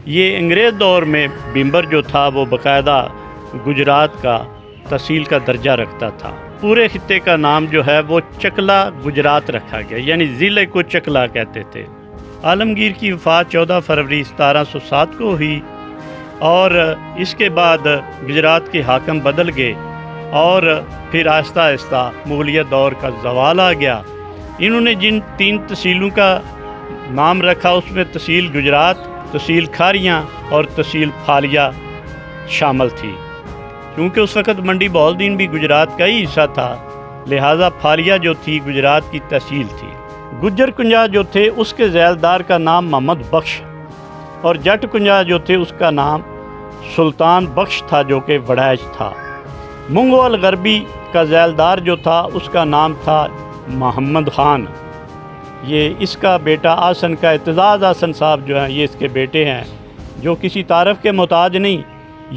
یہ انگریز دور میں بھمبر جو تھا وہ باقاعدہ گجرات کا تحصیل کا درجہ رکھتا تھا۔ پورے خطے کا نام جو ہے وہ چکلا گجرات رکھا گیا، یعنی ضلع کو چکلا کہتے تھے۔ عالمگیر کی وفات 14 فروری 1707 کو ہوئی اور اس کے بعد گجرات کے حاکم بدل گئے اور پھر آہستہ آہستہ مغلیہ دور کا زوال آ گیا۔ انہوں نے جن 3 تحصیلوں کا نام رکھا اس میں تحصیل گجرات، تحصیل کھاریاں اور تحصیل پھالیا شامل تھی۔ کیونکہ اس وقت منڈی بہاؤالدین بھی گجرات کا ہی حصہ تھا، لہٰذا پھالیا جو تھی گجرات کی تحصیل تھی۔ گجر کنجا جو تھے اس کے ذیلدار کا نام محمد بخش اور جٹ کنجا جو تھے اس کا نام سلطان بخش تھا جو کہ وڑائچ تھا۔ منگول غربی کا ذیلدار جو تھا اس کا نام تھا محمد خان۔ یہ اس کا بیٹا آسن کا اعتزاز آسن صاحب جو ہیں یہ اس کے بیٹے ہیں، جو کسی تعارف کے محتاج نہیں،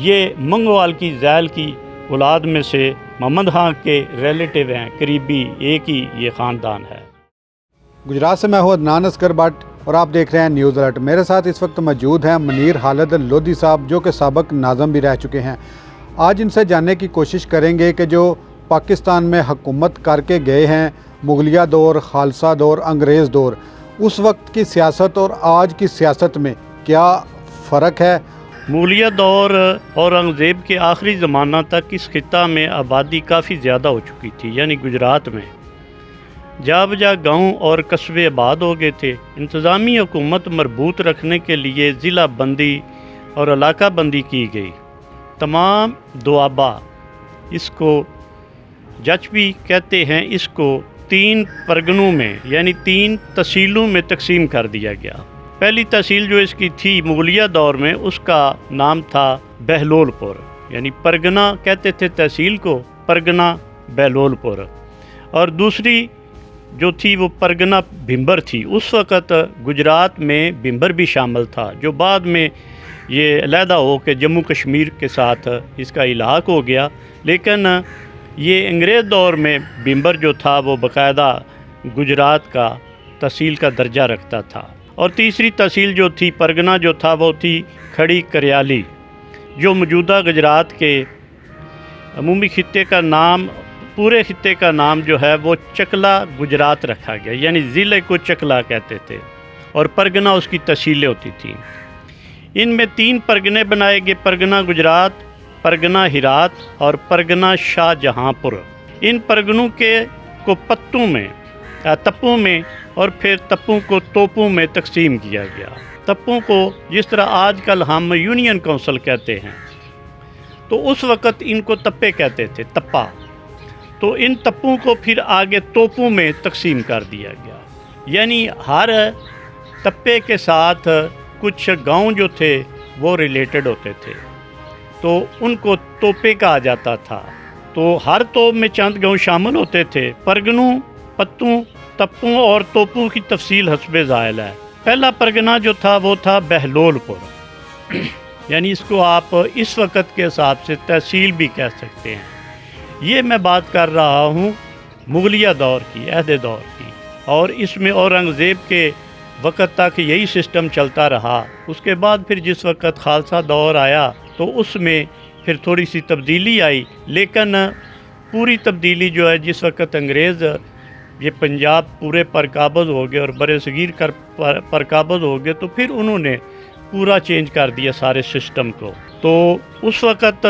یہ منگوال کی ذیل کی اولاد میں سے محمد خان کے ریلیٹیو ہیں، قریبی ایک ہی یہ خاندان ہے۔ گجرات سے میں ہوں عدنان اصغر بٹ اور آپ دیکھ رہے ہیں نیوز الرٹ۔ میرے ساتھ اس وقت موجود ہیں منیر خالد لودھی صاحب جو کہ سابق ناظم بھی رہ چکے ہیں۔ آج ان سے جاننے کی کوشش کریں گے کہ جو پاکستان میں حکومت کر کے گئے ہیں، مغلیہ دور، خالصہ دور، انگریز دور، اس وقت کی سیاست اور آج کی سیاست میں کیا فرق ہے۔ مغلیہ دور اور اورنگزیب کے آخری زمانہ تک اس خطہ میں آبادی کافی زیادہ ہو چکی تھی، یعنی گجرات میں جا بجا گاؤں اور قصبے آباد ہو گئے تھے۔ انتظامی حکومت مربوط رکھنے کے لیے ضلع بندی اور علاقہ بندی کی گئی۔ تمام دوابہ، اس کو جچ بھی کہتے ہیں، اس کو 3 پرگنوں میں یعنی 3 تحصیلوں میں تقسیم کر دیا گیا۔ پہلی تحصیل جو اس کی تھی مغلیہ دور میں اس کا نام تھا بہلول پور، یعنی پرگنہ کہتے تھے تحصیل کو، پرگنہ بہلول پور۔ اور دوسری جو تھی وہ پرگنہ بھمبر تھی۔ اس وقت گجرات میں بھمبر بھی شامل تھا، جو بعد میں یہ علیحدہ ہو کہ جموں کشمیر کے ساتھ اس کا الحاق ہو گیا، لیکن یہ انگریز دور میں بھمبر جو تھا وہ باقاعدہ گجرات کا تحصیل کا درجہ رکھتا تھا۔ اور تیسری تحصیل جو تھی پرگنہ جو تھا وہ تھی کھڑی کریالی، جو موجودہ گجرات کے عمومی خطے کا نام، پورے خطے کا نام جو ہے وہ چکلا گجرات رکھا گیا، یعنی ضلع کو چکلا کہتے تھے اور پرگنہ اس کی تحصیلیں ہوتی تھیں۔ ان میں 3 پرگنے بنائے گئے، پرگنہ گجرات، پرگنہ ہرات اور پرگنہ شاہ جہاں پور۔ ان پرگنوں کو پتوں میں، تپوں میں اور پھر تپوں کو توپوں میں تقسیم کیا گیا۔ تپوں کو جس طرح آج کل ہم یونین کونسل کہتے ہیں، تو اس وقت ان کو تپے کہتے تھے، تپا۔ تو ان تپوں کو پھر آگے توپوں میں تقسیم کر دیا گیا، یعنی ہر تپے کے ساتھ کچھ گاؤں جو تھے وہ ریلیٹڈ ہوتے تھے، تو ان کو توپے کہا جاتا تھا۔ تو ہر توپ میں چند گاؤں شامل ہوتے تھے۔ پرگنوں، پتوں، تپوں اور توپوں کی تفصیل حسب ذائل ہے۔ پہلا پرگنہ جو تھا وہ تھا بہلول پور، یعنی اس کو آپ اس وقت کے حساب سے تحصیل بھی کہہ سکتے ہیں۔ یہ میں بات کر رہا ہوں مغلیہ دور کی، عہد دور کی، اور اس میں اورنگزیب کے وقت تک یہی سسٹم چلتا رہا۔ اس کے بعد پھر جس وقت خالصہ دور آیا تو اس میں پھر تھوڑی سی تبدیلی آئی، لیکن پوری تبدیلی جو ہے جس وقت انگریز یہ پنجاب پورے پر قابض ہو گئے اور بر صغیر پر قابض ہو گئے، تو پھر انہوں نے پورا چینج کر دیا سارے سسٹم کو۔ تو اس وقت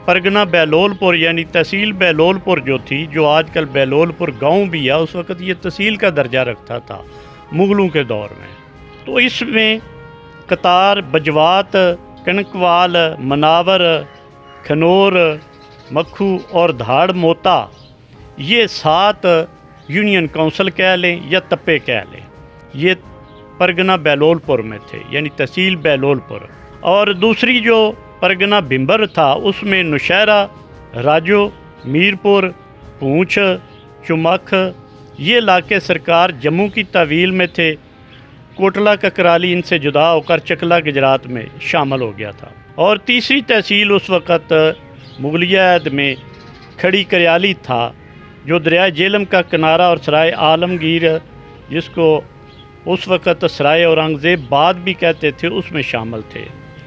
پرگنہ بہلول پور یعنی تحصیل بہلول پور جو تھی، جو آج کل بہلول پور گاؤں بھی ہے، اس وقت یہ تحصیل کا درجہ رکھتا تھا مغلوں کے دور میں۔ تو اس میں قطار، بجوات، کنکوال، مناور، کھنور، مکھو اور دھاڑ موتا، یہ 7 یونین کونسل کہہ لیں یا تپے کہہ لیں، یہ پرگنہ بہلول پور میں تھے، یعنی تحصیل بہلول پور۔ اور دوسری جو پرگنہ بھمبر تھا اس میں نوشہرہ، راجو، میرپور، پونچھ، چمکھ، یہ علاقے سرکار جموں کی تحویل میں تھے۔ کوٹلہ ککرالی ان سے جدا ہو کر چکلا گجرات میں شامل ہو گیا تھا۔ اور تیسری تحصیل اس وقت مغلیہ عہد میں کھڑی کریالی تھا، جو دریائے جہلم کا کنارہ اور سرائے عالمگیر، جس کو اس وقت سرائے اورنگزیب بعد بھی کہتے تھے، اس میں شامل تھے۔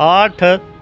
8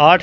8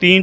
3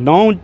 9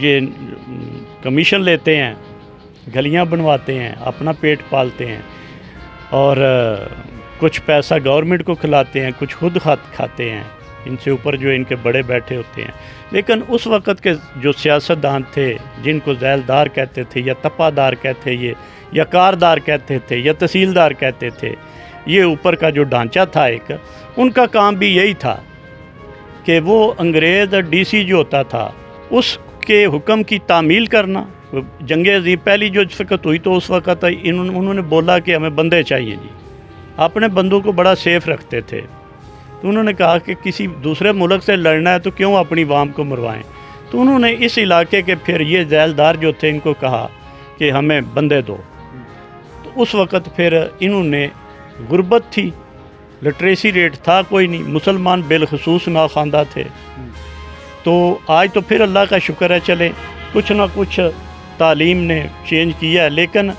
یہ کمیشن لیتے ہیں، گلیاں بنواتے ہیں، اپنا پیٹ پالتے ہیں، اور کچھ پیسہ گورنمنٹ کو کھلاتے ہیں، کچھ خود کھاتے ہیں، ان سے اوپر جو ان کے بڑے بیٹھے ہوتے ہیں۔ لیکن اس وقت کے جو سیاستدان تھے، جن کو ذیلدار کہتے تھے یا تپادار کہتے یا کاردار کہتے تھے یا تحصیلدار کہتے تھے، یہ اوپر کا جو ڈھانچہ تھا ایک، ان کا کام بھی یہی تھا کہ وہ انگریز ڈی سی جو ہوتا تھا اس کے حکم کی تعمیل کرنا۔ جنگ عظیم پہلی جو وقت ہوئی تو اس وقت انہوں نے بولا کہ ہمیں بندے چاہیے جی، اپنے بندوں کو بڑا سیف رکھتے تھے، تو انہوں نے کہا کہ کسی دوسرے ملک سے لڑنا ہے تو کیوں اپنی عوام کو مروائیں، تو انہوں نے اس علاقے کے پھر یہ ذیلدار جو تھے ان کو کہا کہ ہمیں بندے دو۔ تو اس وقت پھر انہوں نے، غربت تھی، لٹریسی ریٹ تھا کوئی نہیں، مسلمان بالخصوص ناخواندہ تھے، تو آج تو پھر اللہ کا شکر ہے چلے کچھ نہ کچھ تعلیم نے چینج کیا ہے، لیکن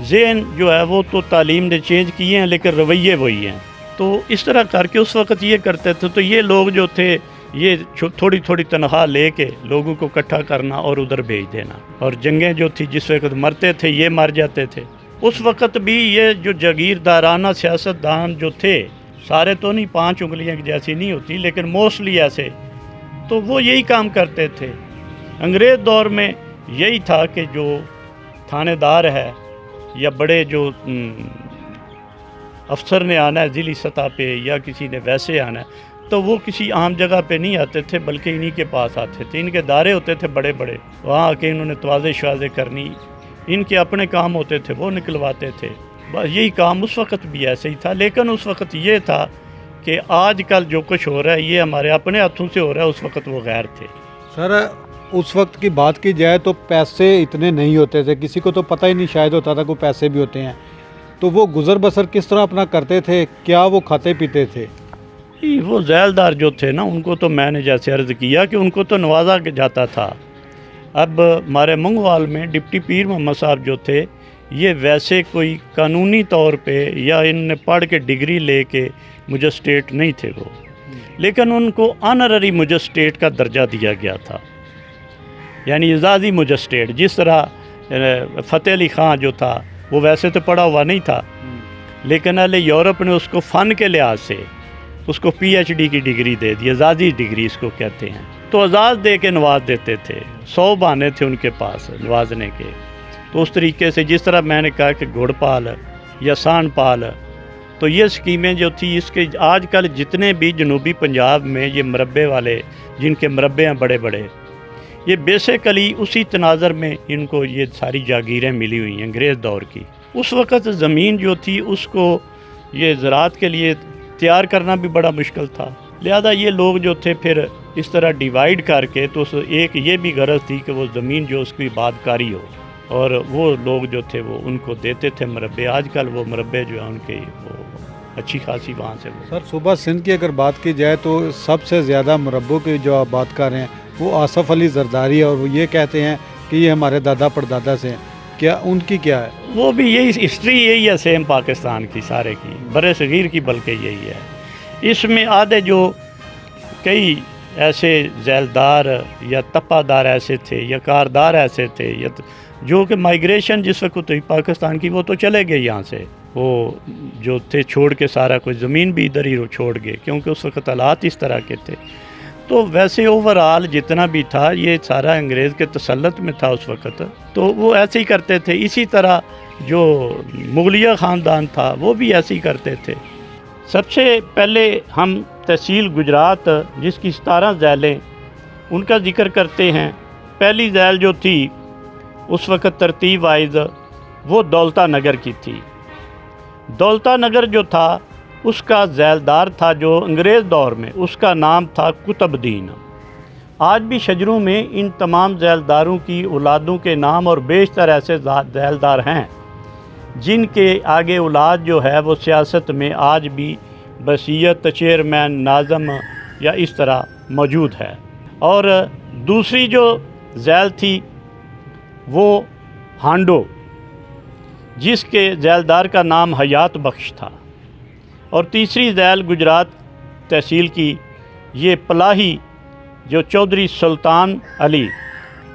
ذہن جو ہے وہ تو تعلیم نے چینج کیے ہیں لیکن رویے وہی ہیں۔ تو اس طرح کر کے اس وقت یہ کرتے تھے، تو یہ لوگ جو تھے یہ تھوڑی تھوڑی تنخواہ لے کے لوگوں کو اکٹھا کرنا اور ادھر بھیج دینا، اور جنگیں جو تھی جس وقت مرتے تھے یہ مر جاتے تھے۔ اس وقت بھی یہ جو جاگیردارانہ سیاستدان جو تھے، سارے تو نہیں، 5 انگلیاں جیسی نہیں ہوتی لیکن موسٹلی ایسے، تو وہ یہی کام کرتے تھے۔ انگریز دور میں یہی تھا کہ جو تھانے دار ہے یا بڑے جو افسر نے آنا ہے ضلعی سطح پہ یا کسی نے ویسے آنا ہے، تو وہ کسی عام جگہ پہ نہیں آتے تھے بلکہ انہی کے پاس آتے تھے، ان کے دارے ہوتے تھے بڑے بڑے، وہاں آ کے انہوں نے توازے شوازے کرنی، ان کے اپنے کام ہوتے تھے وہ نکلواتے تھے، بس یہی کام اس وقت بھی ایسے ہی تھا۔ لیکن اس وقت یہ تھا کہ آج کل جو کچھ ہو رہا ہے یہ ہمارے اپنے ہاتھوں سے ہو رہا ہے، اس وقت وہ غیر تھے۔ سر اس وقت کی بات کی جائے تو پیسے اتنے نہیں ہوتے تھے، کسی کو تو پتہ ہی نہیں شاید ہوتا تھا کوئی پیسے بھی ہوتے ہیں، تو وہ گزر بسر کس طرح اپنا کرتے تھے، کیا وہ کھاتے پیتے تھے؟ وہ ذیلدار جو تھے نا، ان کو تو میں نے جیسے عرض کیا کہ ان کو تو نوازا جاتا تھا۔ اب ہمارے منگوال میں ڈپٹی پیر محمد صاحب جو تھے، یہ ویسے کوئی قانونی طور پہ یا ان نے پڑھ کے ڈگری لے کے مجسٹریٹ نہیں تھے وہ، لیکن ان کو آنرری مجسٹریٹ کا درجہ دیا گیا تھا، یعنی اعزازی مجسٹریٹ۔ جس طرح فتح علی خان جو تھا وہ ویسے تو پڑھا ہوا نہیں تھا، لیکن اہل یورپ نے اس کو فن کے لحاظ سے اس کو پی ایچ ڈی کی ڈگری دے دی، اعزازی ڈگری اس کو کہتے ہیں، تو اعزاز دے کے نواز دیتے تھے، 100 بہانے تھے ان کے پاس نوازنے کے۔ تو اس طریقے سے جس طرح میں نے کہا کہ گھوڑ پال یا سان پال، تو یہ اسکیمیں جو تھی، اس کے آج کل جتنے بھی جنوبی پنجاب میں یہ مربے والے، جن کے مربے ہیں بڑے بڑے، یہ بیسیکلی اسی تناظر میں ان کو یہ ساری جاگیریں ملی ہوئی ہیں انگریز دور کی۔ اس وقت زمین جو تھی اس کو یہ زراعت کے لیے تیار کرنا بھی بڑا مشکل تھا، لہذا یہ لوگ جو تھے پھر اس طرح ڈیوائیڈ کر کے، تو ایک یہ بھی غرض تھی کہ وہ زمین جو اس کی آبادکاری ہو، اور وہ لوگ جو تھے وہ ان کو دیتے تھے مربے۔ آج کل وہ مربے جو ہیں ان کے وہ اچھی خاصی وہاں سے سر صوبہ سندھ کی اگر بات کی جائے تو سب سے زیادہ مربوں کے جو آباد کار ہیں وہ آصف علی زرداری، اور وہ یہ کہتے ہیں کہ یہ ہمارے دادا پردادا سے ہیں، کیا ان کی کیا ہے؟ وہ بھی یہی ہسٹری یہی ہے سیم پاکستان کی سارے کی، برِ صغیر کی بلکہ یہی ہے۔ اس میں آدھے جو کئی ایسے ذیلدار یا تپادار ایسے تھے یا کاردار ایسے تھے یا جو کہ مائیگریشن جس وقت ہوئی پاکستان کی، وہ تو چلے گئے یہاں سے، وہ جو تھے چھوڑ کے سارا کوئی زمین بھی ادھر ہی چھوڑ گئے، کیونکہ اس وقت حالات اس طرح کے تھے۔ تو ویسے اوورآل جتنا بھی تھا یہ سارا انگریز کے تسلط میں تھا اس وقت، تو وہ ایسے ہی کرتے تھے۔ اسی طرح جو مغلیہ خاندان تھا وہ بھی ایسے ہی کرتے تھے۔ سب سے پہلے ہم تحصیل گجرات جس کی 17 ذیلیں ان کا ذکر کرتے ہیں۔ پہلی ذیل جو تھی اس وقت ترتیب وائز وہ دولتا نگر کی تھی۔ دولتا نگر جو تھا اس کا ذیلدار تھا جو انگریز دور میں، اس کا نام تھا قطب الدین۔ آج بھی شجروں میں ان تمام ذیلداروں کی اولادوں کے نام اور بیشتر ایسے ذیلدار ہیں جن کے آگے اولاد جو ہے وہ سیاست میں آج بھی وصیت، چیئرمین، ناظم یا اس طرح موجود ہے۔ اور دوسری جو ذیل تھی وہ ہانڈو، جس کے ذیلدار کا نام حیات بخش تھا، اور تیسری ذیل گجرات تحصیل کی یہ پلاہی جو چودھری سلطان علی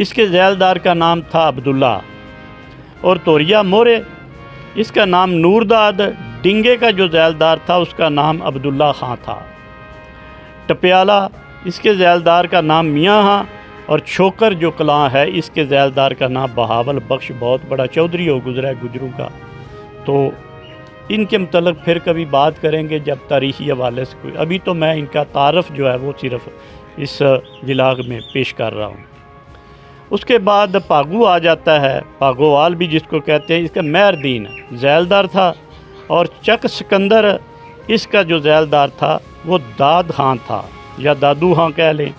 اس کے ذیلدار کا نام تھا عبداللہ، اور توریا مورے اس کا نام نورداد، ڈنگے کا جو ذیلدار تھا اس کا نام عبداللہ خان تھا، ٹپیالہ اس کے ذیلدار کا نام میاں ہاں، اور چھوکر جو کلاں ہے اس کے ذیلدار کا نام بہاول بخش، بہت بڑا چودھری ہو گزرا ہے گجروں کا۔ تو ان کے متعلق پھر کبھی بات کریں گے جب تاریخی حوالے سے کوئی، ابھی تو میں ان کا تعارف جو ہے وہ صرف اس ولاگ میں پیش کر رہا ہوں۔ اس کے بعد پاگو آ جاتا ہے، پاگووال بھی جس کو کہتے ہیں، اس کا مہر دین ذیلدار تھا، اور چک سکندر اس کا جو ذیلدار تھا وہ داد خان تھا یا دادو خان کہہ لیں۔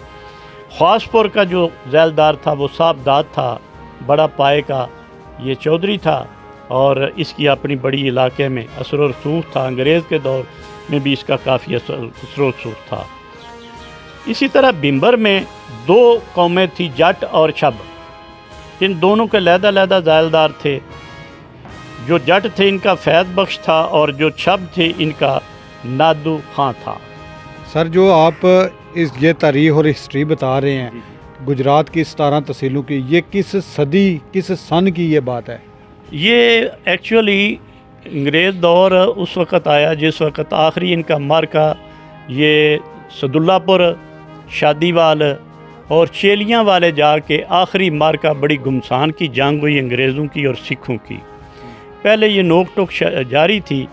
خواصپور کا جو ذیلدار تھا وہ صاحب داد تھا، بڑا پائے کا یہ چودھری تھا، اور اس کی اپنی بڑی علاقے میں اثر و رسوخ تھا، انگریز کے دور میں بھی اس کا کافی اثر و رسوخ تھا۔ اسی طرح بمبر میں دو قومیں تھی، جٹ اور چھب، ان دونوں کے علیحدہ علیحدہ ذیلدار تھے۔ جو جٹ تھے ان کا فیض بخش تھا، اور جو چھب تھے ان کا نادو خان تھا۔ سر جو آپ یہ تاریخ اور ہسٹری بتا رہے ہیں گجرات کی 17 تحصیلوں کی، یہ کس صدی کس سن کی یہ بات ہے؟ یہ ایکچولی انگریز دور اس وقت آیا جس وقت آخری ان کا مارکا یہ سداللہ پور، شادی وال اور چیلیاں والے جا کے آخری مارکا بڑی گمسان کی جنگ ہوئی انگریزوں کی اور سکھوں کی۔ پہلے یہ نوک ٹوک جاری تھی،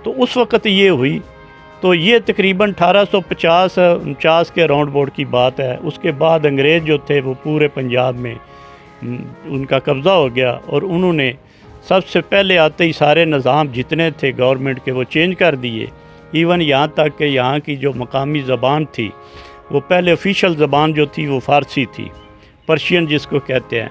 تو اس وقت یہ ہوئی، تو یہ تقریباً 1850 کے راؤنڈ بورڈ کی بات ہے۔ اس کے بعد انگریز جو تھے وہ پورے پنجاب میں ان کا قبضہ ہو گیا، اور انہوں نے سب سے پہلے آتے ہی سارے نظام جتنے تھے گورنمنٹ کے وہ چینج کر دیے، ایون یہاں تک کہ یہاں کی جو مقامی زبان تھی وہ پہلے آفیشیل زبان جو تھی وہ فارسی تھی، پرشین جس کو کہتے ہیں،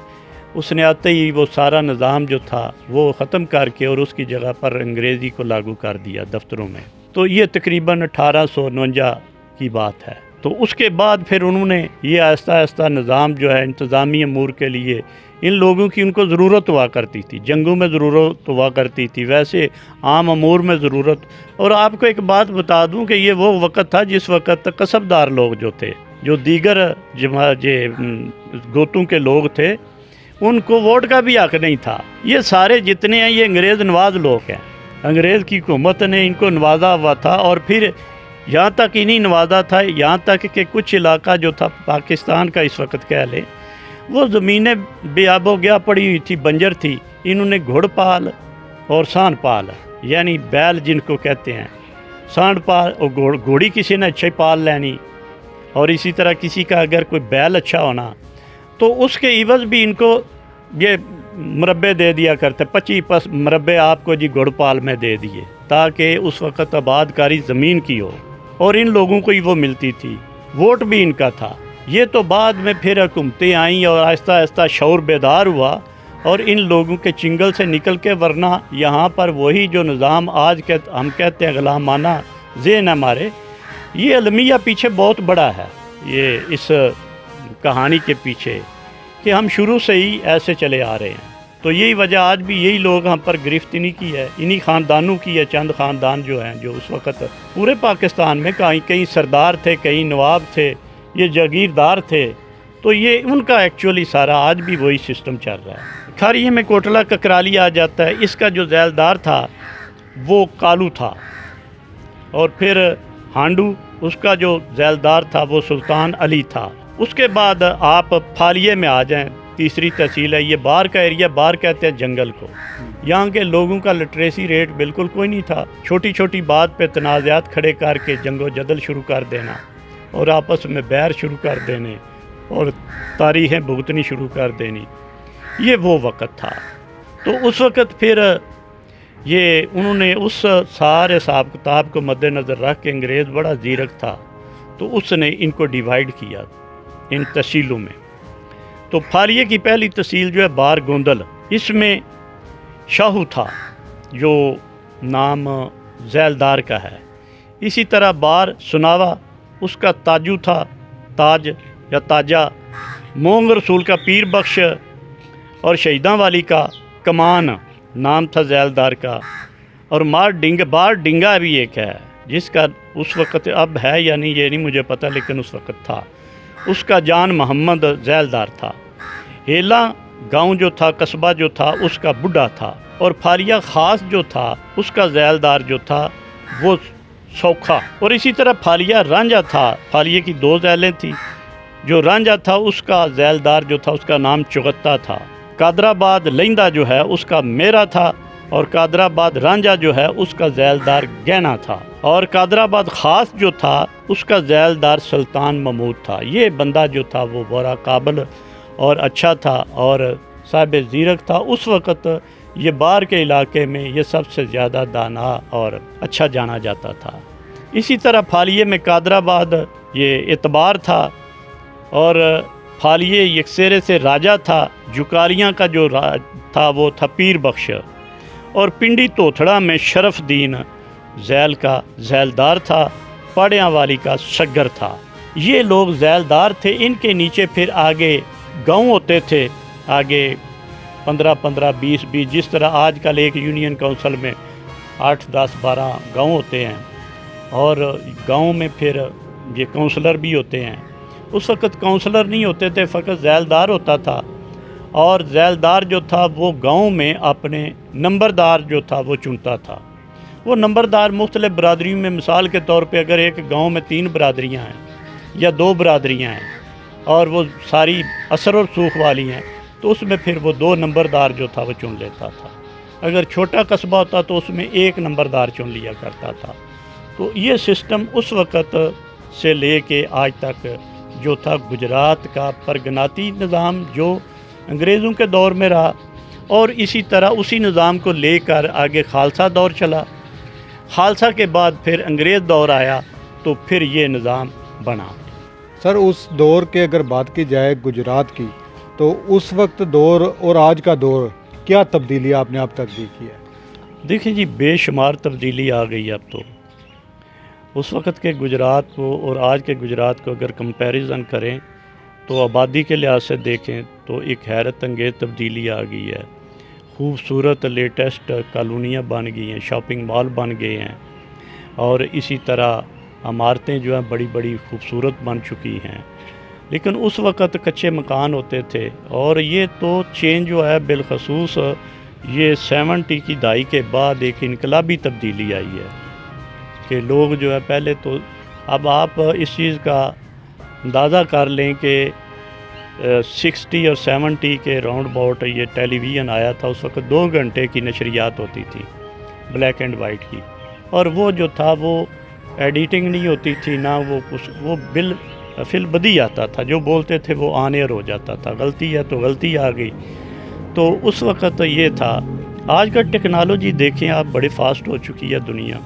اس نے آتے ہی وہ سارا نظام جو تھا وہ ختم کر کے اور اس کی جگہ پر انگریزی کو لاگو کر دیا دفتروں میں۔ تو یہ تقریباً 1849 کی بات ہے۔ تو اس کے بعد پھر انہوں نے یہ آہستہ آہستہ نظام جو ہے انتظامی امور کے لیے ان لوگوں کی ان کو ضرورت ہوا کرتی تھی، جنگوں میں ضرورت ہوا کرتی تھی، ویسے عام امور میں ضرورت۔ اور آپ کو ایک بات بتا دوں کہ یہ وہ وقت تھا جس وقت قصبدار لوگ جو تھے، جو دیگر گوتوں کے لوگ تھے، ان کو ووٹ کا بھی حق نہیں تھا۔ یہ سارے جتنے ہیں یہ انگریز نواز لوگ ہیں، انگریز کی حکومت نے ان کو نوازا ہوا تھا، اور پھر یہاں تک انہیں نوازا تھا، یہاں تک کہ کچھ علاقہ جو تھا پاکستان کا اس وقت کہہ لیں، وہ زمینیں بے آب و گیا پڑی ہوئی تھی، بنجر تھی۔ انہوں نے گھڑ پال اور سانڈ پال، یعنی بیل جن کو کہتے ہیں، سانڈ پال اور گھوڑی کسی نے اچھا پال لینی، اور اسی طرح کسی کا اگر کوئی بیل اچھا ہونا تو اس کے عوض بھی ان کو یہ مربے دے دیا کرتے، 25 مربے آپ کو جی گھڑ پال میں دے دیے، تاکہ اس وقت آباد کاری زمین کی ہو، اور ان لوگوں کو ہی وہ ملتی تھی، ووٹ بھی ان کا تھا۔ یہ تو بعد میں پھر حکومتیں آئیں اور آہستہ آہستہ شعور بیدار ہوا، اور ان لوگوں کے چنگل سے نکل کے، ورنہ یہاں پر وہی جو نظام آج ہم کہتے ہیں غلامانہ ذہن ہمارے، یہ المیہ پیچھے بہت بڑا ہے، یہ اس کہانی کے پیچھے کہ ہم شروع سے ہی ایسے چلے آ رہے ہیں۔ تو یہی وجہ آج بھی یہی لوگ ہم پر گرفت انہی کی ہے، انہی خاندانوں کی ہے، چند خاندان جو ہیں جو اس وقت پورے پاکستان میں کہیں سردار تھے، کہیں نواب تھے، یہ جاگیردار تھے، تو یہ ان کا ایکچولی سارا آج بھی وہی سسٹم چل رہا ہے۔ کھاریے میں کوٹلہ ککرالی آ جاتا ہے، اس کا جو ذیلدار تھا وہ کالو تھا، اور پھر ہانڈو اس کا جو ذیلدار تھا وہ سلطان علی تھا۔ اس کے بعد آپ پھالیے میں آ جائیں، تیسری تحصیل ہے، یہ بار کا ایریا، بار کہتے ہیں جنگل کو۔ یہاں کے لوگوں کا لٹریسی ریٹ بالکل کوئی نہیں تھا، چھوٹی چھوٹی بات پہ تنازعات کھڑے کر کے جنگ و جدل شروع کر دینا، اور آپس میں بیر شروع کر دینے، اور تاریخیں بھگتنی شروع کر دینی، یہ وہ وقت تھا۔ تو اس وقت پھر یہ انہوں نے اس سارے حساب کتاب کو مد نظر رکھ کے، انگریز بڑا زیرک تھا، تو اس نے ان کو ڈیوائیڈ کیا ان تحصیلوں میں۔ تو پھالیے کی پہلی تحصیل جو ہے بار گوندل، اس میں شاہو تھا جو نام ذیلدار کا ہے۔ اسی طرح بار سناوا اس کا تاجو تھا، تاج یا تاجہ، مونگ رسول کا پیر بخش، اور شہیداں والی کا کمان نام تھا ذیلدار کا، اور بار ڈنگا بھی ایک ہے جس کا اس وقت اب ہے یا نہیں یہ نہیں مجھے پتہ، لیکن اس وقت تھا، اس کا جان محمد ذیلدار تھا۔ ہیلا گاؤں جو تھا، قصبہ جو تھا، اس کا بڈھا تھا، اور پھالیہ خاص جو تھا اس کا ذیلدار جو تھا وہ سوکھا، اور اسی طرح پھالیہ رانجھا تھا، پھالیے کی 2 ذیلیں تھیں، جو رانجھا تھا اس کا ذیلدار جو تھا اس کا نام چغتا تھا، قادرآباد لیندا جو ہے اس کا میرا تھا، اور قادرآباد رانجھا جو ہے اس کا ذیلدار گہنا تھا، اور قادرآباد خاص جو تھا اس کا ذیلدار سلطان محمود تھا۔ یہ بندہ جو تھا وہ بڑا قابل اور اچھا تھا اور صاحب زیرک تھا۔ اس وقت یہ بار کے علاقے میں یہ سب سے زیادہ دانا اور اچھا جانا جاتا تھا۔ اسی طرح پھالیے میں قادرآباد یہ اعتبار تھا، اور پھالیے یکسیرے سے راجہ تھا، جکاریاں کا جو تھا وہ تھا پیر بخش، اور پنڈی توتھڑا میں شرف دین ذیل کا ذیلدار تھا، پاڑیاں والی کا شگر تھا۔ یہ لوگ ذیلدار تھے۔ ان کے نیچے پھر آگے گاؤں ہوتے تھے، آگے 15 20 جس طرح آج کل ایک یونین کونسل میں 8 10 12 گاؤں ہوتے ہیں، اور گاؤں میں پھر یہ کونسلر بھی ہوتے ہیں۔ اس وقت کونسلر نہیں ہوتے تھے، فقط ذیلدار ہوتا تھا، اور ذیلدار جو تھا وہ گاؤں میں اپنے نمبردار جو تھا وہ چنتا تھا۔ وہ نمبردار مختلف برادریوں میں، مثال کے طور پہ اگر ایک گاؤں میں 3 برادریاں ہیں یا 2 برادریاں ہیں اور وہ ساری اثر اور سوخ والی ہیں، تو اس میں پھر وہ 2 نمبردار جو تھا وہ چن لیتا تھا۔ اگر چھوٹا قصبہ ہوتا تو اس میں 1 نمبردار چن لیا کرتا تھا۔ تو یہ سسٹم اس وقت سے لے کے آج تک جو تھا گجرات کا پرگناتی نظام جو انگریزوں کے دور میں رہا، اور اسی طرح اسی نظام کو لے کر آگے خالصہ دور چلا۔ خالصہ کے بعد پھر انگریز دور آیا تو پھر یہ نظام بنا۔ سر اس دور کے اگر بات کی جائے گجرات کی، تو اس وقت دور اور آج کا دور کیا تبدیلی آپ نے اب تک دیکھی ہے؟ دیکھیں جی، بے شمار تبدیلی آ گئی اب تو۔ اس وقت کے گجرات کو اور آج کے گجرات کو اگر کمپیریزن کریں تو آبادی کے لحاظ سے دیکھیں تو ایک حیرت انگیز تبدیلی آ گئی ہے۔ خوبصورت لیٹسٹ کالونیاں بن گئی ہیں، شاپنگ مال بن گئے ہیں، اور اسی طرح عمارتیں جو ہیں بڑی بڑی خوبصورت بن چکی ہیں۔ لیکن اس وقت کچے مکان ہوتے تھے، اور یہ تو چینج جو ہے بالخصوص یہ 70 کی دہائی کے بعد ایک انقلابی تبدیلی آئی ہے کہ لوگ جو ہے پہلے تو، اب آپ اس چیز کا اندازہ کر لیں کہ 60 اور 70 کے راؤنڈ باؤٹ یہ ٹیلی ویژن آیا تھا، اس وقت 2 گھنٹے کی نشریات ہوتی تھی بلیک اینڈ وائٹ کی، اور وہ جو تھا وہ ایڈیٹنگ نہیں ہوتی تھی، نہ وہ کچھ، وہ فل بدی آتا تھا، جو بولتے تھے وہ آن ایئر ہو جاتا تھا، غلطی ہے تو غلطی آ گئی۔ تو اس وقت یہ تھا۔ آج کا ٹیکنالوجی دیکھیں آپ، بڑے فاسٹ ہو چکی ہے دنیا۔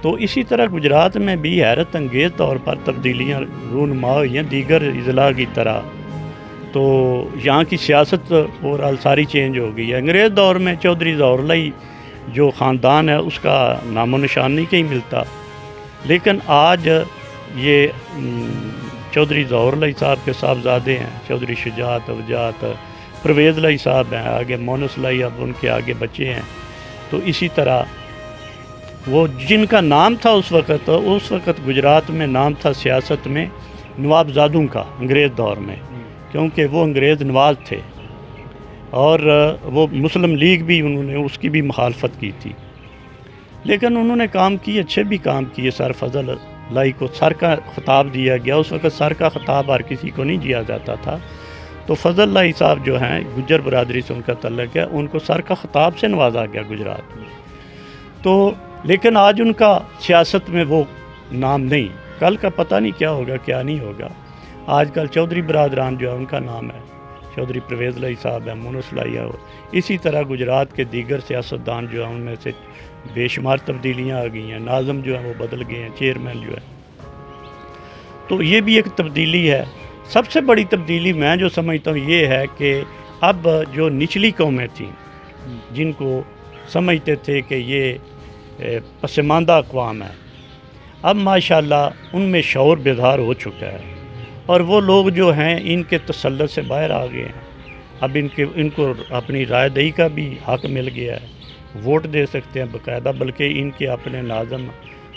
تو اسی طرح گجرات میں بھی حیرت انگیز طور پر تبدیلیاں رونما ہوئی ہیں دیگر اضلاع کی طرح۔ تو یہاں کی سیاست اوورآل ساری چینج ہو گئی ہے۔ انگریز دور میں چودھری ظہور علیہ جو خاندان ہے اس کا نام و نشان نہیں کہیں ملتا، لیکن آج یہ چودھری ظہور علیہ صاحب کے صاحبزادے ہیں، چودھری شجاعت اوجات، پرویز علیہ صاحب ہیں، آگے مونس علیہ، اب ان کے آگے بچے ہیں۔ تو اسی طرح وہ جن کا نام تھا اس وقت گجرات میں نام تھا سیاست میں نوابزادوں کا، انگریز دور میں، کیونکہ وہ انگریز نواز تھے، اور وہ مسلم لیگ بھی انہوں نے اس کی بھی مخالفت کی تھی، لیکن انہوں نے کام کیے، اچھے بھی کام کیے۔ سر فضل علیہ کو سر کا خطاب دیا گیا، اس وقت سر کا خطاب ہر کسی کو نہیں دیا جاتا تھا، تو فضل علیہ صاحب جو ہیں گجر برادری سے ان کا تعلق ہے، ان کو سر کا خطاب سے نوازا گیا گجرات میں۔ تو لیکن آج ان کا سیاست میں وہ نام نہیں، کل کا پتہ نہیں کیا ہوگا کیا نہیں ہوگا۔ آج کل چودھری برادران جو ہے ان کا نام ہے، چودھری پرویز علیہ صاحب ہے، مونس علیہ ہے، اسی طرح گجرات کے دیگر سیاستدان جو ہیں ان میں سے بے شمار تبدیلیاں آ گئی ہیں، ناظم جو ہیں وہ بدل گئے ہیں، چیئرمین جو ہے۔ تو یہ بھی ایک تبدیلی ہے۔ سب سے بڑی تبدیلی میں جو سمجھتا ہوں یہ ہے کہ اب جو نچلی قومیں تھیں جن کو سمجھتے تھے کہ یہ پسماندہ اقوام ہے، اب ماشاءاللہ ان میں شعور بیدار ہو چکا ہے، اور وہ لوگ جو ہیں ان کے تسلط سے باہر آ گئے ہیں۔ اب ان کو اپنی رائے دہی کا بھی حق مل گیا ہے، ووٹ دے سکتے ہیں باقاعدہ، بلکہ ان کے اپنے ناظم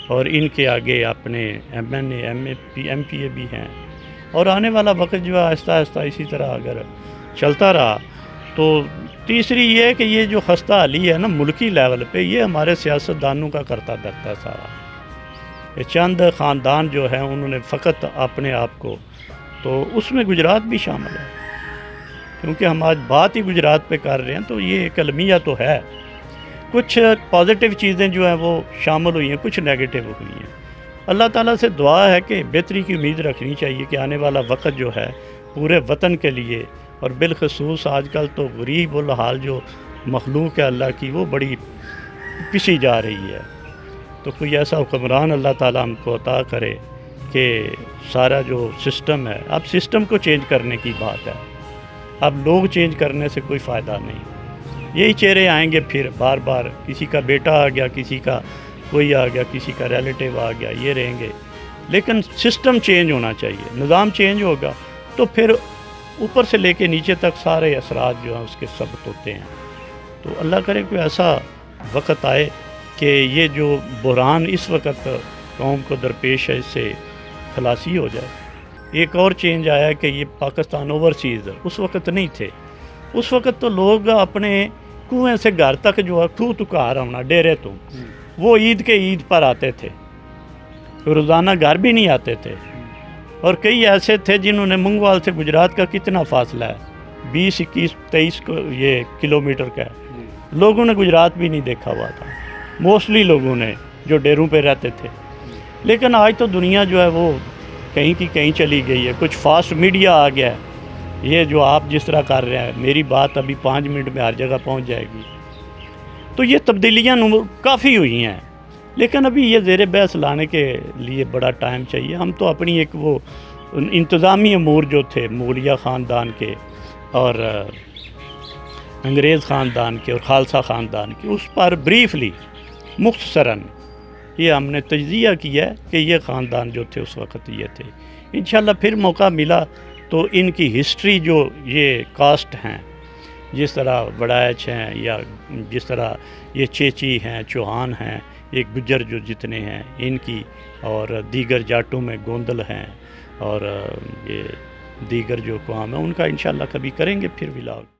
اور ان کے آگے اپنے ایم این اے، ایم پی اے بھی ہیں، اور آنے والا وقت جو ہے آہستہ آہستہ اسی طرح اگر چلتا رہا. تو تیسری یہ ہے کہ یہ جو خستہ حالی ہے نا ملکی لیول پہ، یہ ہمارے سیاستدانوں کا کرتا دھرتا سارا. یہ چند خاندان جو ہیں انہوں نے فقط اپنے آپ کو، تو اس میں گجرات بھی شامل ہے، کیونکہ ہم آج بات ہی گجرات پہ کر رہے ہیں تو یہ ایک المیہ تو ہے. کچھ پازیٹیو چیزیں جو ہیں وہ شامل ہوئی ہیں، کچھ نیگیٹو ہوئی ہیں. اللہ تعالیٰ سے دعا ہے کہ بہتری کی امید رکھنی چاہیے کہ آنے والا وقت جو ہے پورے وطن کے لیے، اور بالخصوص آج کل تو غریب الحال جو مخلوق ہے اللہ کی، وہ بڑی پسی جا رہی ہے. تو کوئی ایسا حکمران اللہ تعالیٰ ہم کو عطا کرے کہ سارا جو سسٹم ہے، اب سسٹم کو چینج کرنے کی بات ہے، اب لوگ چینج کرنے سے کوئی فائدہ نہیں. یہی چہرے آئیں گے پھر بار بار، کسی کا بیٹا آ گیا، کسی کا کوئی آ گیا، کسی کا ریلیٹیو آ گیا، یہ رہیں گے. لیکن سسٹم چینج ہونا چاہیے، نظام چینج ہوگا تو پھر اوپر سے لے کے نیچے تک سارے اثرات جو ہیں اس کے ثبت ہوتے ہیں. تو اللہ کرے کوئی ایسا وقت آئے کہ یہ جو بحران اس وقت قوم کو درپیش ہے اس سے خلاصی ہو جائے. ایک اور چینج آیا کہ یہ پاکستان اوورسیز اس وقت نہیں تھے. اس وقت تو لوگ اپنے کنویں سے گھر تک جو ہے ٹھو ٹکار ہونا ڈیرے تو وہ عید کے عید پر آتے تھے، روزانہ گھر بھی نہیں آتے تھے. اور کئی ایسے تھے جنہوں نے منگوال سے گجرات کا کتنا فاصلہ ہے، 20 21 23 یہ کلومیٹر کا ہے، لوگوں نے گجرات بھی نہیں دیکھا ہوا تھا، موسٹلی لوگوں نے جو ڈیروں پہ رہتے تھے. لیکن آج تو دنیا جو ہے وہ کہیں کی کہیں چلی گئی ہے. کچھ فاسٹ میڈیا آ گیا ہے. یہ جو آپ جس طرح کر رہے ہیں، میری بات ابھی 5 منٹ میں ہر جگہ پہنچ جائے گی. تو یہ تبدیلیاں کافی ہوئی ہیں، لیکن ابھی یہ زیر بحث لانے کے لیے بڑا ٹائم چاہیے. ہم تو اپنی ایک وہ انتظامی امور جو تھے مغلیہ خاندان کے اور انگریز خاندان کے اور خالصہ خاندان کے، اس پر بریفلی مختصراً یہ ہم نے تجزیہ کیا ہے کہ یہ خاندان جو تھے اس وقت یہ تھے. انشاءاللہ پھر موقع ملا تو ان کی ہسٹری جو یہ کاسٹ ہیں، جس طرح وڑائچ ہیں یا جس طرح یہ چیچی ہیں، چوہان ہیں، یہ گجر جو جتنے ہیں ان کی، اور دیگر جاٹوں میں گوندل ہیں، اور یہ دیگر جو اقوام ہیں ان کا انشاءاللہ کبھی کریں گے پھر ولاگ.